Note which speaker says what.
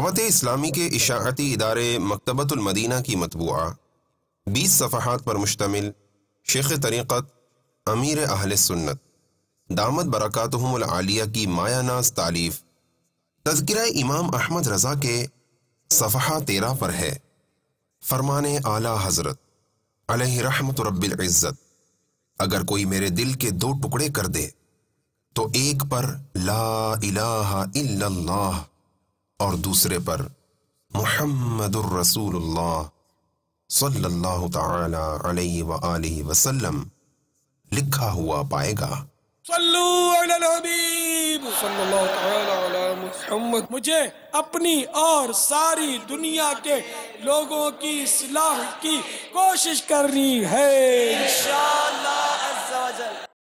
Speaker 1: دعوت اسلامی کے اشاعتی ادارے مکتبۃ المدینہ کی مطبوعہ 20 صفحات پر مشتمل شیخ طریقت امیر اہل سنت دامت برکاتہم العالیہ کی مایہ ناز تالیف تذکرہ امام احمد رضا کے صفحہ 13 پر ہے۔ فرمان اعلیٰ حضرت علیہ رحمت رب العزت، اگر کوئی میرے دل کے 2 ٹکڑے کر دے تو ایک پر لا الہ الا اللہ اور دوسرے پر محمد الرسول اللہ صلی اللہ تعالی علیہ وآلہ وسلم لکھا ہوا پائے گا۔
Speaker 2: صلو علی الحبیب صلی اللہ تعالی علی محمد۔ مجھے اپنی اور ساری دنیا کے لوگوں کی اصلاح کی کوشش کرنی ہے انشاءاللہ۔